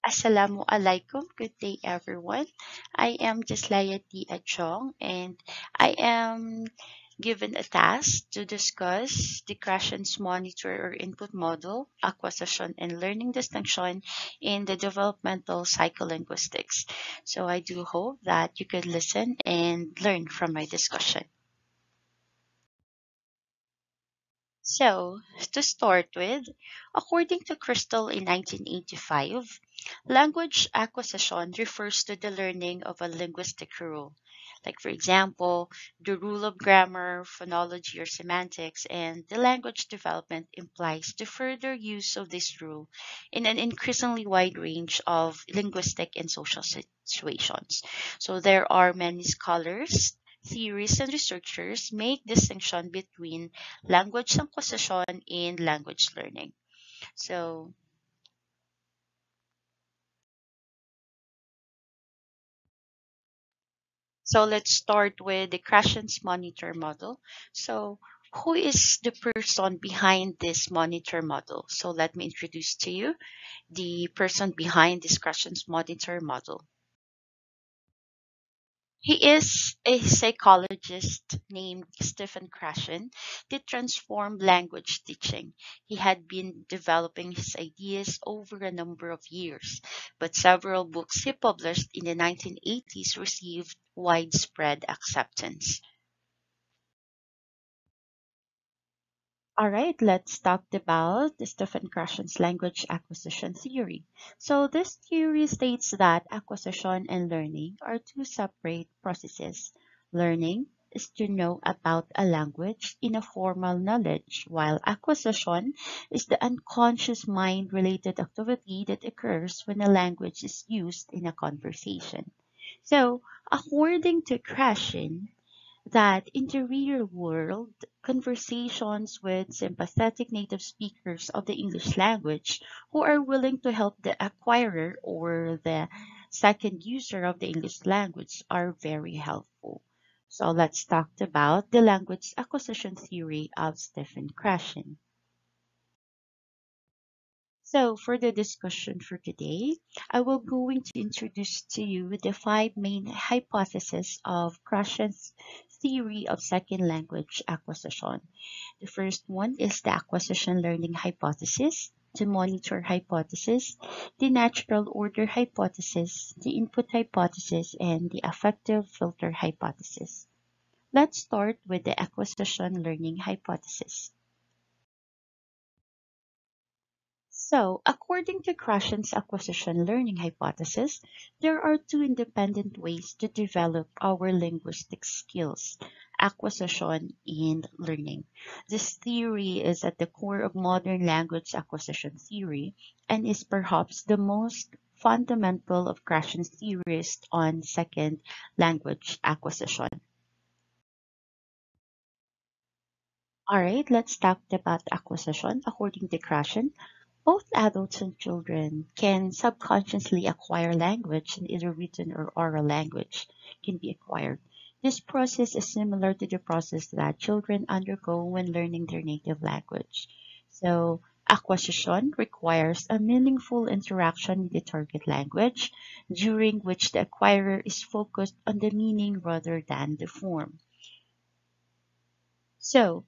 Assalamu alaikum. Good day, everyone. I am Jaslayati Adjong, and I am given a task to discuss the questions monitor or input model, acquisition, and learning distinction in the developmental psycholinguistics. So I do hope that you could listen and learn from my discussion. So, to start with, according to Crystal in 1985, language acquisition refers to the learning of a linguistic rule. Like, for example, the rule of grammar, phonology, or semantics, and the language development implies the further use of this rule in an increasingly wide range of linguistic and social situations. So, there are many scholars, theorists, and researchers make distinction between language acquisition and language learning. So, so let's start with the Krashen's monitor model. So, who is the person behind this monitor model? So, let me introduce to you the person behind this Krashen's monitor model. He is a psychologist named Stephen Krashen that transformed language teaching. He had been developing his ideas over a number of years, but several books he published in the 1980s received widespread acceptance. All right, let's talk about the Stephen Krashen's language acquisition theory. So this theory states that acquisition and learning are two separate processes. Learning is to know about a language in a formal knowledge, while acquisition is the unconscious mind-related activity that occurs when a language is used in a conversation. So, according to Krashen, that in the real world, conversations with sympathetic native speakers of the English language who are willing to help the acquirer or the second user of the English language are very helpful. So let's talk about the language acquisition theory of Stephen Krashen. So for the discussion for today, I will going to introduce to you the five main hypotheses of Krashen's theory of second language acquisition. The first one is the acquisition learning hypothesis, the monitor hypothesis, the natural order hypothesis, the input hypothesis, and the affective filter hypothesis. Let's start with the acquisition learning hypothesis. So, according to Krashen's acquisition learning hypothesis, there are two independent ways to develop our linguistic skills, acquisition and learning. This theory is at the core of modern language acquisition theory and is perhaps the most fundamental of Krashen's theories on second language acquisition. All right, let's talk about acquisition. According to Krashen, both adults and children can subconsciously acquire language, and either written or oral language can be acquired. This process is similar to the process that children undergo when learning their native language. So, acquisition requires a meaningful interaction with the target language, during which the acquirer is focused on the meaning rather than the form. So,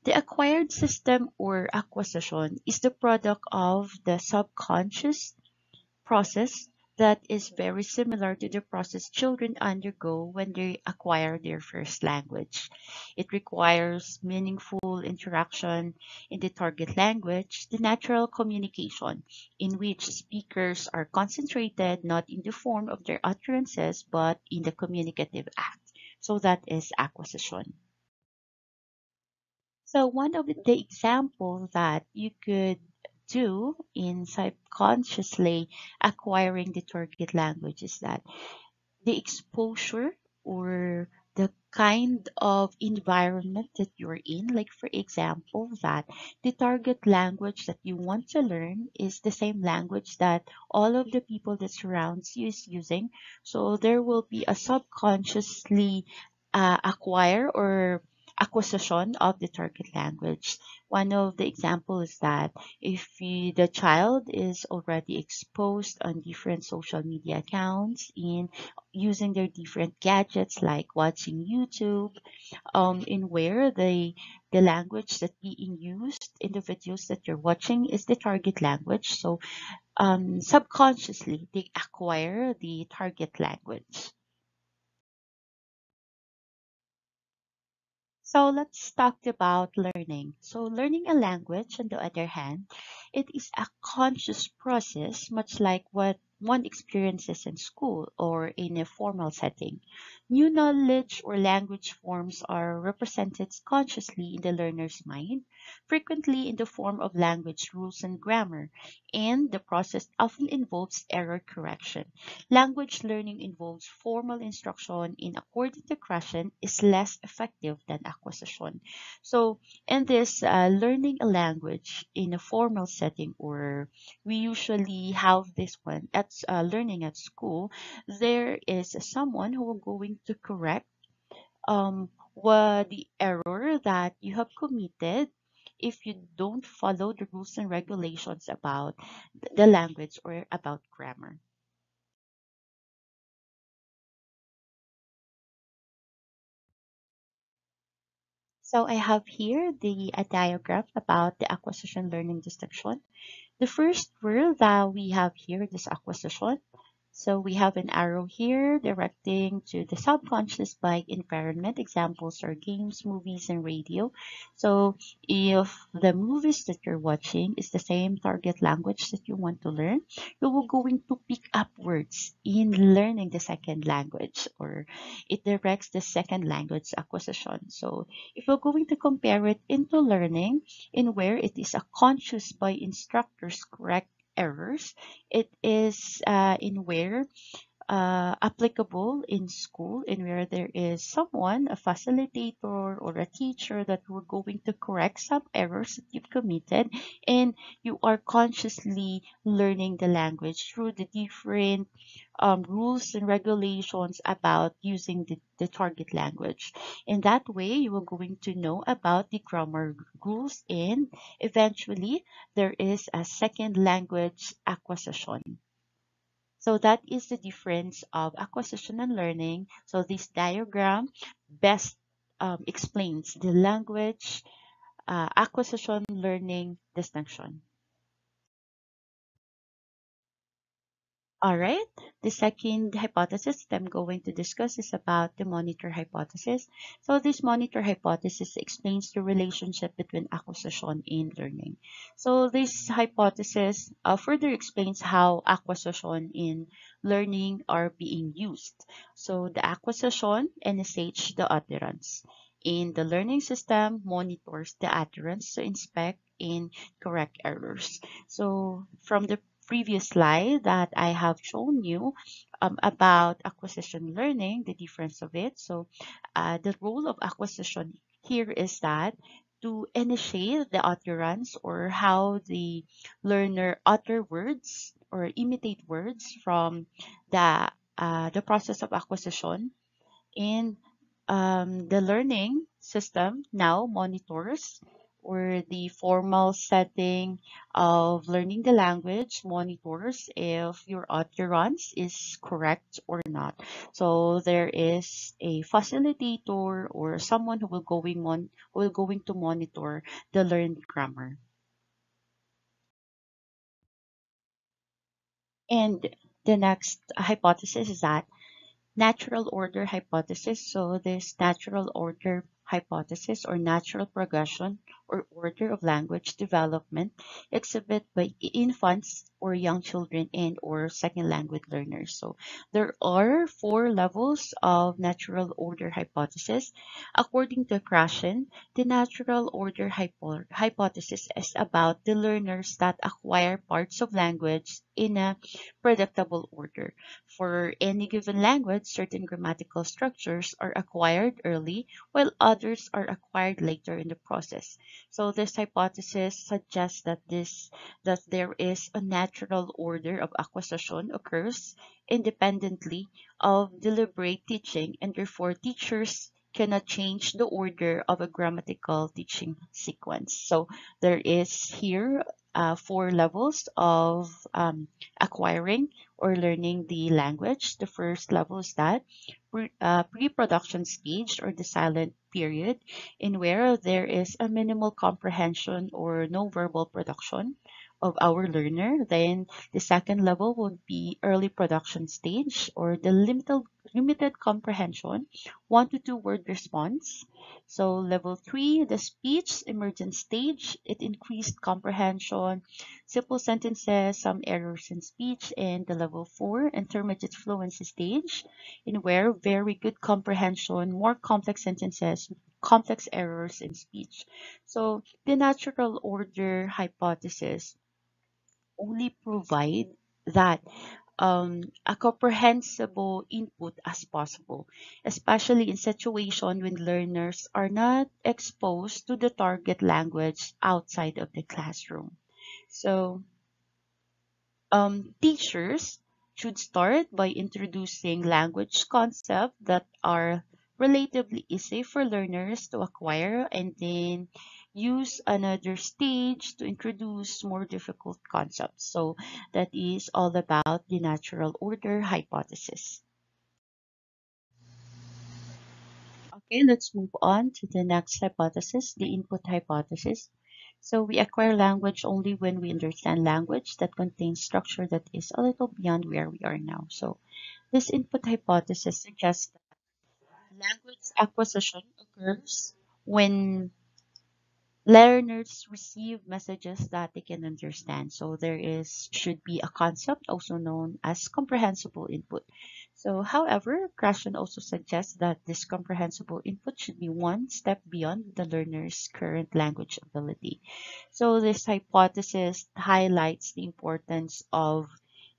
the acquired system or acquisition is the product of the subconscious process that is very similar to the process children undergo when they acquire their first language. It requires meaningful interaction in the target language, the natural communication, in which speakers are concentrated not in the form of their utterances but in the communicative act. So that is acquisition. So one of the examples that you could do in subconsciously acquiring the target language is that the exposure or the kind of environment that you're in. Like for example, that the target language that you want to learn is the same language that all of the people that surrounds you is using. So there will be a subconsciously acquire or acquisition of the target language. One of the examples is that if the child is already exposed on different social media accounts in using their different gadgets like watching YouTube, in where the language that being used in the videos that you're watching is the target language. So subconsciously they acquire the target language. So let's talk about learning. So learning a language, on the other hand, it is a conscious process, much like what one experiences in school or in a formal setting. New knowledge or language forms are represented consciously in the learner's mind, frequently in the form of language rules and grammar, and the process often involves error correction. Language learning involves formal instruction in according to Krashen is less effective than acquisition. So in this learning a language in a formal setting, or we usually have this one at learning at school, there is someone who will going to correct what the error that you have committed if you don't follow the rules and regulations about the language or about grammar. So I have here a diagram about the acquisition learning distinction. The first word that we have here is acquisition. So we have an arrow here directing to the subconscious by environment. Examples are games, movies, and radio. So if the movies that you're watching is the same target language that you want to learn, you will going to pick up words in learning the second language, or it directs the second language acquisition. So if you're going to compare it into learning in where it is a conscious by instructors correct errors, it is in where applicable in school, in where there is someone, a facilitator or a teacher that will going to correct some errors that you've committed, and you are consciously learning the language through the different rules and regulations about using the target language. In that way, you are going to know about the grammar rules, and eventually there is a second language acquisition. So that is the difference of acquisition and learning. So this diagram best explains the language acquisition learning distinction. All right. The second hypothesis that I'm going to discuss is about the monitor hypothesis. So this monitor hypothesis explains the relationship between acquisition and learning. So this hypothesis further explains how acquisition and learning are being used. So the acquisition NSH the utterance. And the learning system monitors the utterance to inspect and correct errors. So from the previous slide that I have shown you about acquisition learning, the difference of it. So the role of acquisition here is that to initiate the utterance, or how the learner utter words or imitate words from the process of acquisition, and the learning system now monitors, or the formal setting of learning the language monitors if your utterance is correct or not. So there is a facilitator or someone who will going to monitor the learned grammar. And the next hypothesis is that natural order hypothesis. So this natural order hypothesis, or natural progression or order of language development, exhibit by infants or young children and or second language learners. So there are four levels of natural order hypothesis. According to Krashen, the natural order hypothesis is about the learners that acquire parts of language in a predictable order. For any given language, certain grammatical structures are acquired early, while others are acquired later in the process. So this hypothesis suggests that there is a natural order of acquisition occurs independently of deliberate teaching, and therefore teachers cannot change the order of a grammatical teaching sequence. So there is here four levels of acquiring or learning the language. The first level is that pre-production stage or the silent period in where there is a minimal comprehension or no verbal production of our learner. Then the second level would be early production stage or the limited comprehension, 1 to 2 word response. So level 3, the speech emergence stage, it increased comprehension, simple sentences, some errors in speech. And the level 4, intermediate fluency stage, in where very good comprehension, more complex sentences, complex errors in speech. So the natural order hypothesis only provide that a comprehensible input as possible, especially in situation when learners are not exposed to the target language outside of the classroom. So teachers should start by introducing language concepts that are relatively easy for learners to acquire, and then use another stage to introduce more difficult concepts. So that is all about the natural order hypothesis. Okay, let's move on to the next hypothesis, the input hypothesis. So we acquire language only when we understand language that contains structure that is a little beyond where we are now. So this input hypothesis suggests that language acquisition occurs when learners receive messages that they can understand. So there is should be a concept also known as comprehensible input. So however, Krashen also suggests that this comprehensible input should be one step beyond the learner's current language ability. So this hypothesis highlights the importance of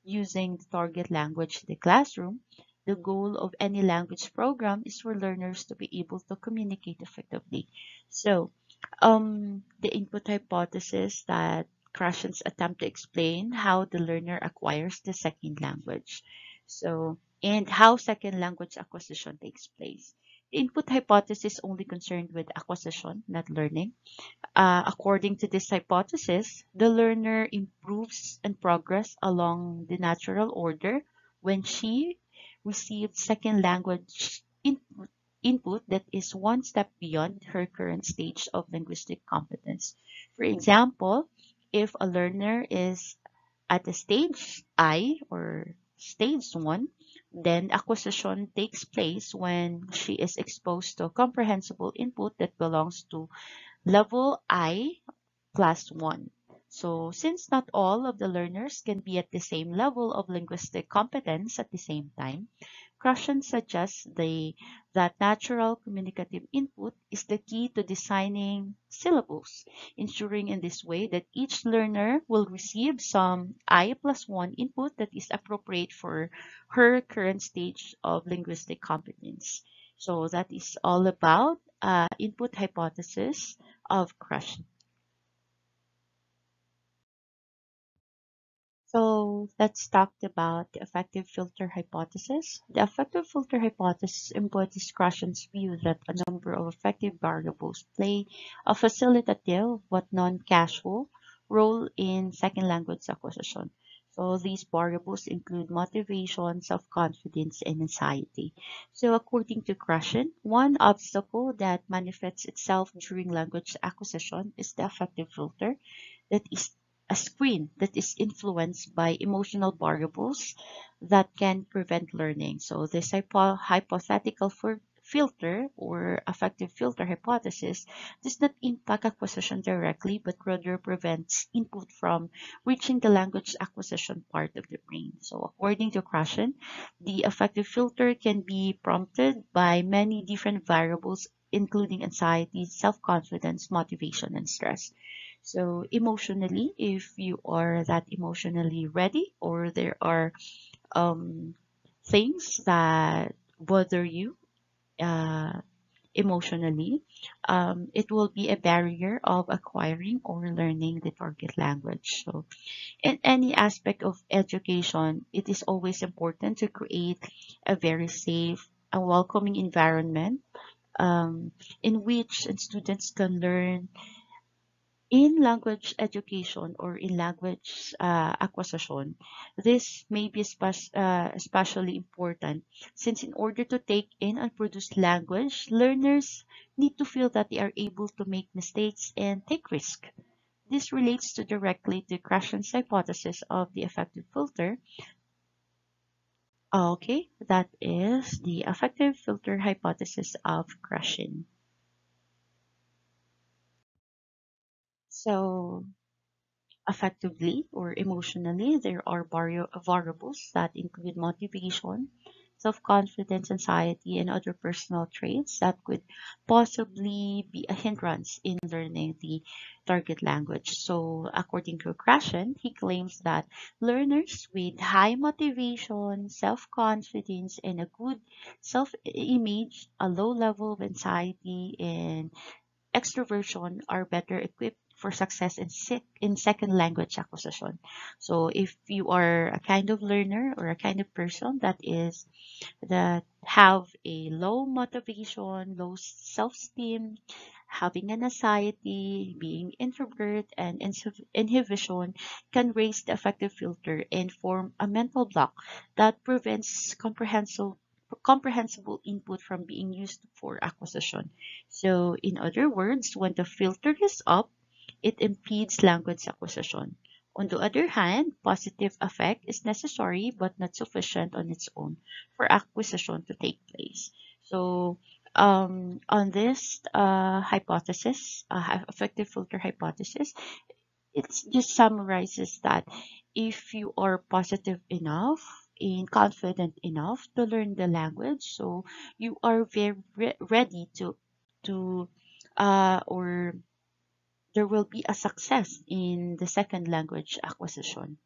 using the target language in the classroom. The goal of any language program is for learners to be able to communicate effectively. So the input hypothesis that Krashen's attempt to explain how the learner acquires the second language. So, and how second language acquisition takes place. The input hypothesis only concerned with acquisition, not learning. According to this hypothesis, the learner improves and progress along the natural order when she receives second language input that is one step beyond her current stage of linguistic competence. For example, if a learner is at the stage I or stage 1, then acquisition takes place when she is exposed to comprehensible input that belongs to level I plus 1. So since not all of the learners can be at the same level of linguistic competence at the same time, Krashen suggests that natural communicative input is the key to designing syllables, ensuring in this way that each learner will receive some I plus 1 input that is appropriate for her current stage of linguistic competence. So that is all about input hypothesis of Krashen. So let's talk about the effective filter hypothesis. The effective filter hypothesis embodies Krashen's view that a number of effective variables play a facilitative but non-casual role in second language acquisition. So these variables include motivation, self-confidence, and anxiety. So according to Krashen, one obstacle that manifests itself during language acquisition is the effective filter, that is a screen that is influenced by emotional variables that can prevent learning. So this hypothetical filter or affective filter hypothesis does not impact acquisition directly, but rather prevents input from reaching the language acquisition part of the brain. So according to Krashen, the affective filter can be prompted by many different variables, including anxiety, self-confidence, motivation, and stress. So emotionally, if you are that emotionally ready, or there are um, things that bother you uh, emotionally, it will be a barrier of acquiring or learning the target language. So in any aspect of education, it is always important to create a very safe and welcoming environment um, in which students can learn in language education or in language acquisition. This may be especially important since in order to take in and produce language, learners need to feel that they are able to make mistakes and take risk. This relates to directly to Krashen's hypothesis of the affective filter. Okay, that is the affective filter hypothesis of Krashen. So affectively or emotionally, there are variables that include motivation, self confidence, anxiety, and other personal traits that could possibly be a hindrance in learning the target language. So, according to Krashen, he claims that learners with high motivation, self confidence, and a good self image, a low level of anxiety, and extroversion are better equipped for success in, in second language acquisition. So if you are a kind of learner or a kind of person that have a low motivation, low self-esteem, having an anxiety, being introvert, and inhibition can raise the affective filter and form a mental block that prevents comprehensible input from being used for acquisition. So, in other words, when the filter is up, it impedes language acquisition. On the other hand, positive effect is necessary but not sufficient on its own for acquisition to take place. So, on this hypothesis, affective filter hypothesis, it just summarizes that if you are positive enough and confident enough to learn the language, so you are very ready to or there will be a success in the second language acquisition.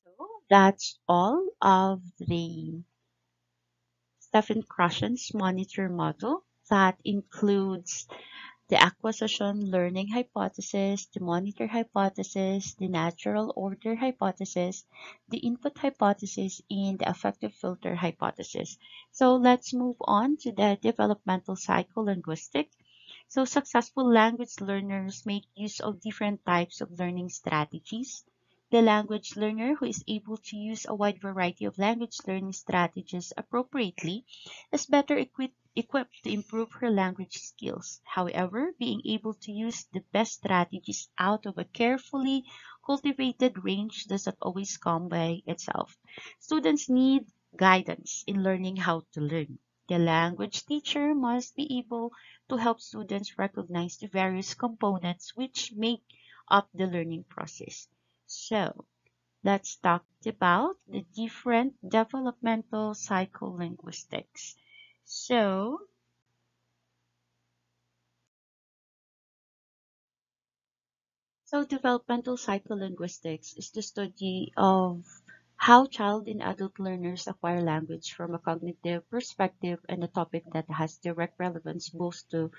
So that's all of the Stephen Krashen's monitor model that includes the acquisition learning hypothesis, the monitor hypothesis, the natural order hypothesis, the input hypothesis, and the affective filter hypothesis. So let's move on to the developmental psycholinguistic. So successful language learners make use of different types of learning strategies. The language learner who is able to use a wide variety of language learning strategies appropriately is better equipped to improve her language skills. However, being able to use the best strategies out of a carefully cultivated range does not always come by itself. Students need guidance in learning how to learn. The language teacher must be able to help students recognize the various components which make up the learning process. So, let's talk about the different developmental psycholinguistics. So, developmental psycholinguistics is the study of how child and adult learners acquire language from a cognitive perspective and a topic that has direct relevance both to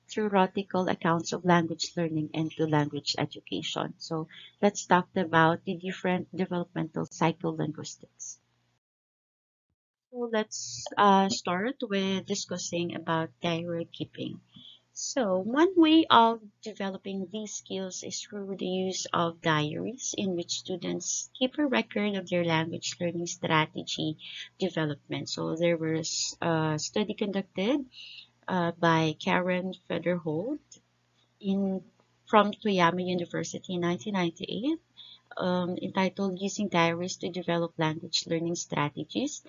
theoretical accounts of language learning and to language education. So let's talk about the different developmental psycholinguistics. So let's start with discussing about diary keeping. So, one way of developing these skills is through the use of diaries, in which students keep a record of their language learning strategy development. So, there was a study conducted by Karen Federhold in from Toyama University in 1998, entitled Using Diaries to Develop Language Learning Strategies.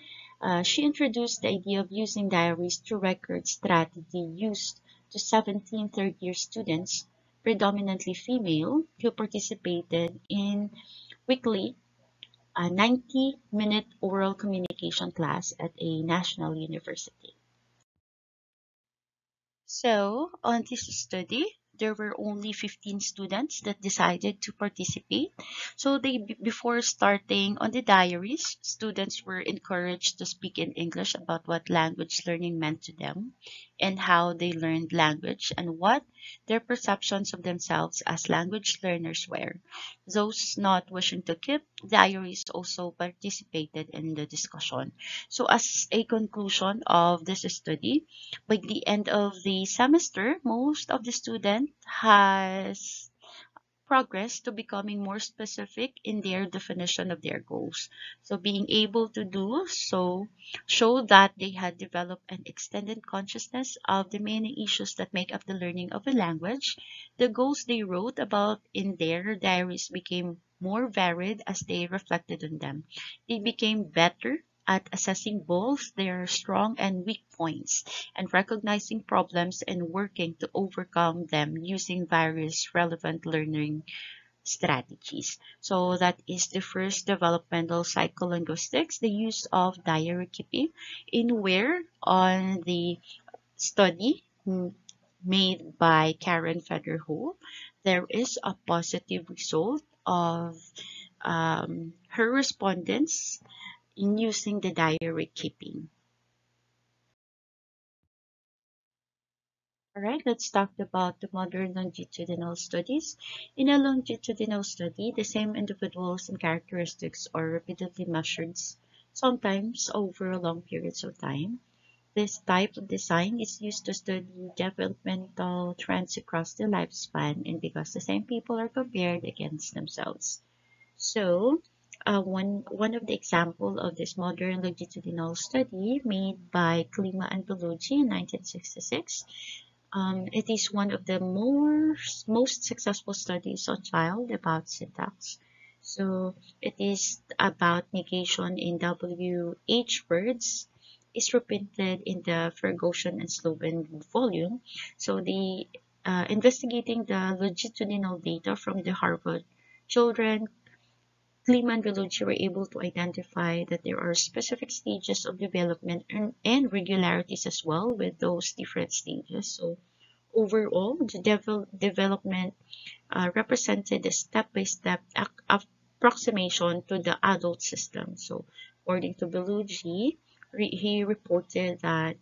She introduced the idea of using diaries to record strategy used to 17 third-year students, predominantly female, who participated in weekly 90-minute oral communication class at a national university. So, on this study, there were only 15 students that decided to participate. So before starting on the diaries, students were encouraged to speak in English about what language learning meant to them and how they learned language and what their perceptions of themselves as language learners were. Those not wishing to keep diaries also participated in the discussion. So as a conclusion of this study, by the end of the semester, most of the student has progress to becoming more specific in their definition of their goals. So being able to do so show that they had developed an extended consciousness of the many issues that make up the learning of a language. The goals they wrote about in their diaries became more varied as they reflected on them. They became better at assessing both their strong and weak points and recognizing problems and working to overcome them using various relevant learning strategies. So that is the first developmental psycholinguistics, the use of diary keeping, in where on the study made by Karen Federho, there is a positive result of her respondents in using the diary keeping. All right, let's talk about the modern longitudinal studies. In a longitudinal study, the same individuals and characteristics are repeatedly measured, sometimes over long periods of time. This type of design is used to study developmental trends across the lifespan and because the same people are compared against themselves. So, one of the example of this modern longitudinal study made by Klima and Bellucci in 1966. It is one of the most successful studies on child about syntax. So it is about negation in WH words is repeated in the Ferguson and Sloven volume. So the investigating the longitudinal data from the Harvard children, Kleeman and Bellucci were able to identify that there are specific stages of development and regularities as well with those different stages. So overall, the development represented a step-by-step approximation to the adult system. So, according to Bellucci, he reported that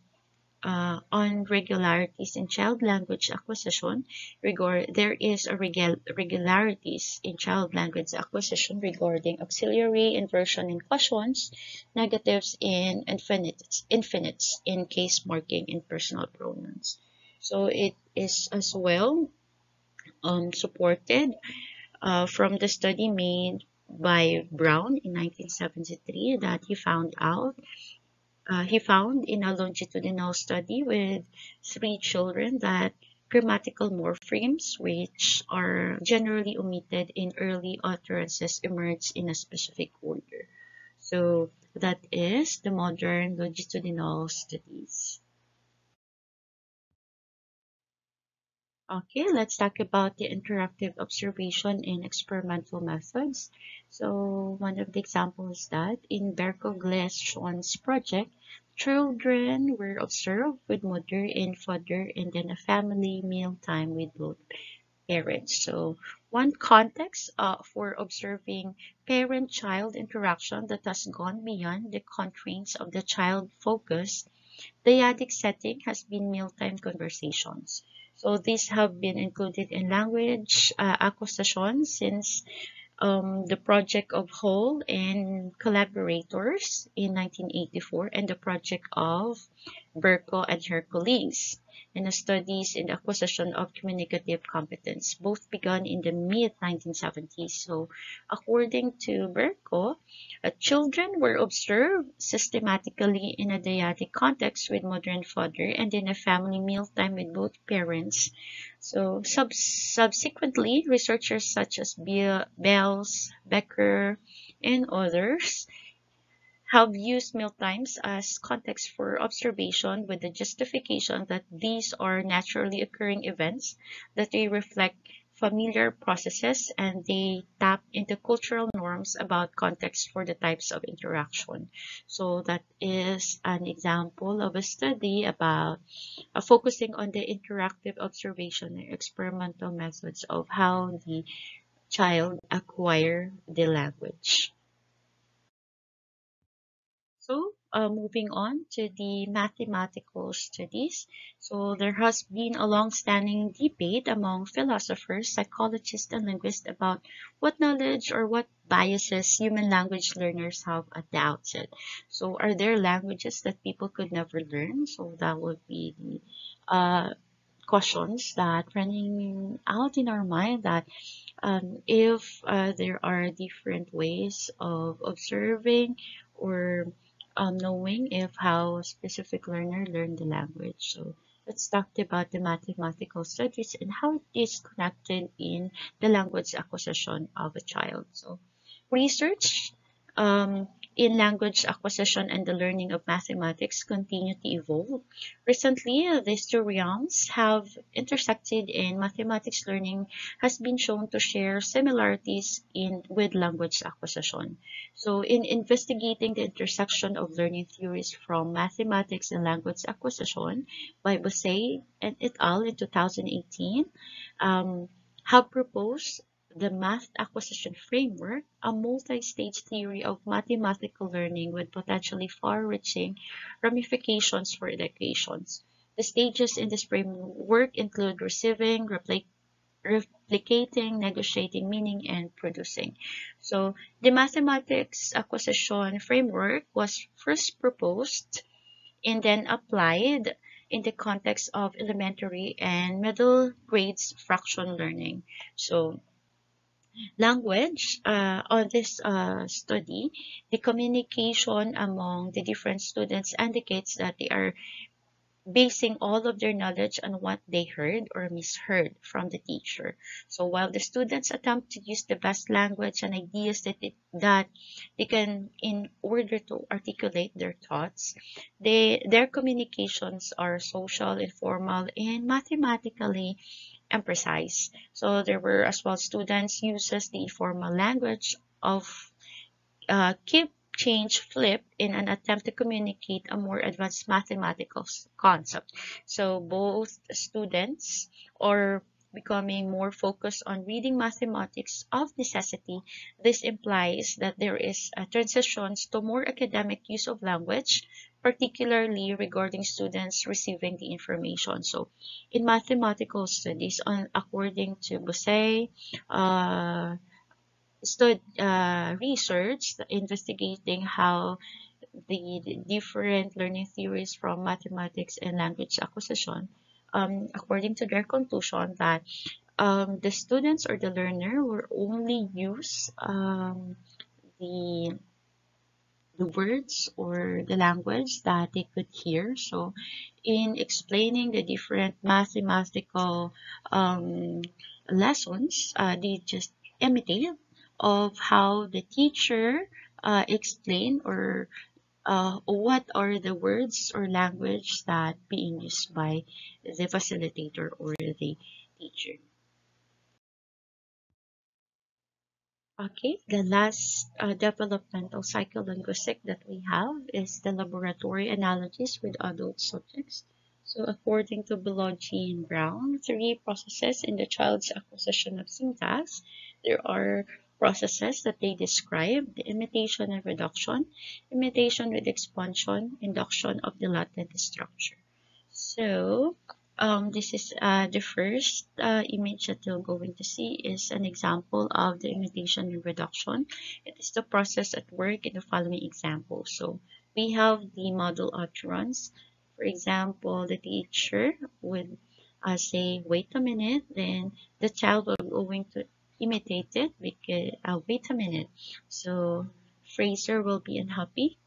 on regularities in child language acquisition, there is a regularities in child language acquisition regarding auxiliary inversion in questions, negatives in infinites in case marking in personal pronouns. So it is as well supported from the study made by Brown in 1973 that he found in a longitudinal study with 3 children that grammatical morphemes, which are generally omitted in early utterances, emerge in a specific order. So that is the modern longitudinal studies. Okay, let's talk about the interactive observation and experimental methods. So one of the examples is that in Berko-Gleason's project, children were observed with mother and father and then a family meal time with both parents. So one context for observing parent-child interaction that has gone beyond the constraints of the child focus dyadic setting has been mealtime conversations. So these have been included in language acquisition since the project of Hall and collaborators in 1984 and the project of Berko and Hercules and the studies in the acquisition of communicative competence, both began in the mid-1970s. So according to Berko, children were observed systematically in a dyadic context with modern father and in a family mealtime with both parents. So subsequently, researchers such as Bells, Becker, and others have used mealtimes as context for observation with the justification that these are naturally occurring events, that they reflect familiar processes and they tap into cultural norms about context for the types of interaction. So that is an example of a study about focusing on the interactive observation and experimental methods of how the child acquire the language. So, moving on to the mathematical studies. So, there has been a long-standing debate among philosophers, psychologists, and linguists about what knowledge or what biases human language learners have at the outset. So, are there languages that people could never learn? So, that would be the questions that running out in our mind that if there are different ways of observing or knowing if how specific learner learn the language. So let's talk about the mathematical studies and how it is connected in the language acquisition of a child. So research in language acquisition and the learning of mathematics continue to evolve. Recently, these two realms have intersected in mathematics learning has been shown to share similarities in with language acquisition. So in investigating the intersection of learning theories from mathematics and language acquisition by Bossé and et al. In 2018, um, have proposed the math acquisition framework, a multi-stage theory of mathematical learning with potentially far-reaching ramifications for educations. The stages in this framework include receiving, replicating, negotiating meaning, and producing. So the mathematics acquisition framework was first proposed and then applied in the context of elementary and middle grades fraction learning. So language on this study, the communication among the different students indicates that they are basing all of their knowledge on what they heard or misheard from the teacher. So while the students attempt to use the best language and ideas that they can in order to articulate their thoughts, their communications are social, informal, and mathematically imprecise. So there were as well students uses the informal language of keep change flip in an attempt to communicate a more advanced mathematical concept. So both students are becoming more focused on reading mathematics of necessity. This implies that there is a transition to more academic use of language, particularly regarding students receiving the information. So in mathematical studies, according to Bossé, research investigating how the different learning theories from mathematics and language acquisition, according to their conclusion that the students or the learner will only use the the words or the language that they could hear. So, in explaining the different mathematical lessons, they just imitate of how the teacher explained or what are the words or language that being used by the facilitator or the teacher. Okay, the last developmental psycholinguistic that we have is the laboratory analysis with adult subjects. So according to Biology and Brown, three processes in the child's acquisition of syntax. There are processes that they describe, the imitation and reduction, imitation with expansion, induction of the latent structure. So this is the first image that you're going to see is an example of the imitation and reduction. It is the process at work in the following example. So we have the model utterance. For example, the teacher would say, wait a minute, then the child will going to imitate it because, wait a minute. So Fraser will be unhappy,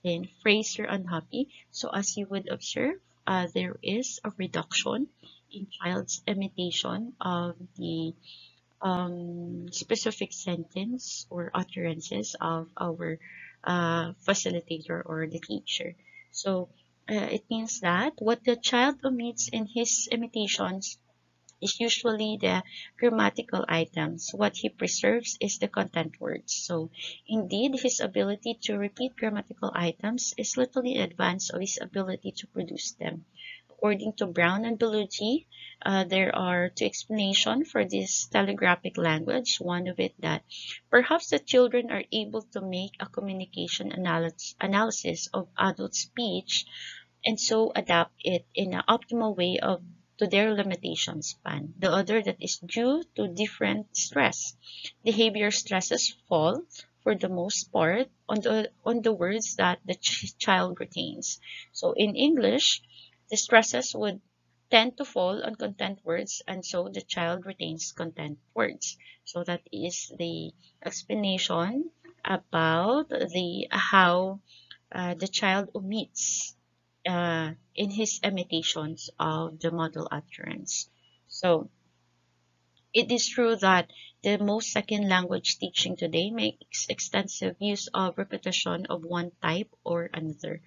then Fraser unhappy. So as you would observe, there is a reduction in child's imitation of the specific sentence or utterances of our facilitator or the teacher. So it means that what the child omits in his imitations is usually the grammatical items. What he preserves is the content words. So, indeed, his ability to repeat grammatical items is little in advance of his ability to produce them. According to Brown and Bellucci, there are two explanations for this telegraphic language. One of it that perhaps the children are able to make a communication analysis of adult speech and so adapt it in an optimal way to their limitation span. The other that is due to different stress. Behavior stresses fall for the most part on the words that the child retains. So in English, the stresses would tend to fall on content words and so the child retains content words. So that is the explanation about the how the child omits in his imitations of the model utterance. So it is true that the most second language teaching today makes extensive use of repetition of one type or another.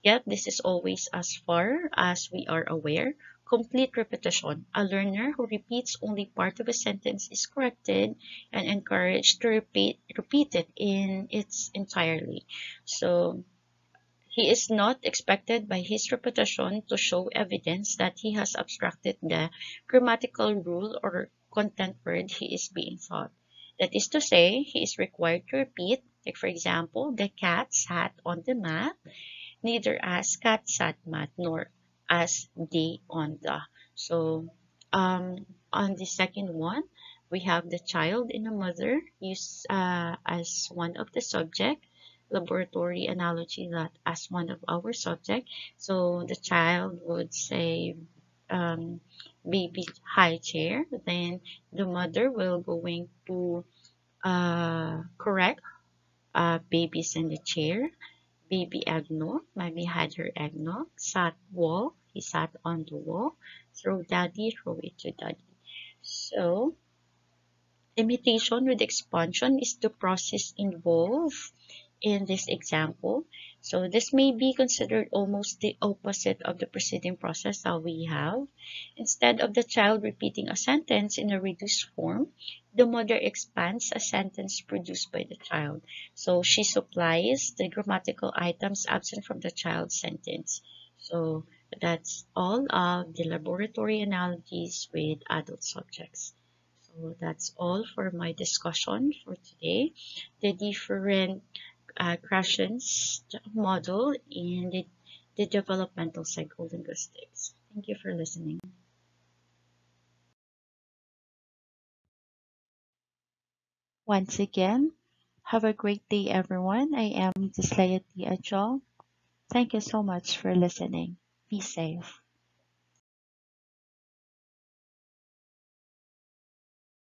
Yet this is always, as far as we are aware, complete repetition. A learner who repeats only part of a sentence is corrected and encouraged to repeat it in its entirely. So he is not expected by his repetition to show evidence that he has abstracted the grammatical rule or content word he is being taught. That is to say, he is required to repeat, like for example, the cat sat on the mat, neither as cat sat mat nor as they on the. So, on the second one, we have the child and the mother used as one of the subject, laboratory analogy that as one of our subject. So the child would say, um, baby high chair. Then the mother will going to correct babies in the chair. Baby eggnog, mommy had her eggnog. Sat wall, he sat on the wall. Throw daddy, throw it to daddy. So imitation with expansion is the process involved in this example. So this may be considered almost the opposite of the preceding process that we have. Instead of the child repeating a sentence in a reduced form, the mother expands a sentence produced by the child. So she supplies the grammatical items absent from the child's sentence. So that's all of the laboratory analogies with adult subjects. So that's all for my discussion for today. The different Krashen's model in the developmental psycholinguistics. Thank you for listening. Once again, have a great day, everyone. I am Dislayati Ajol. Thank you so much for listening. Be safe.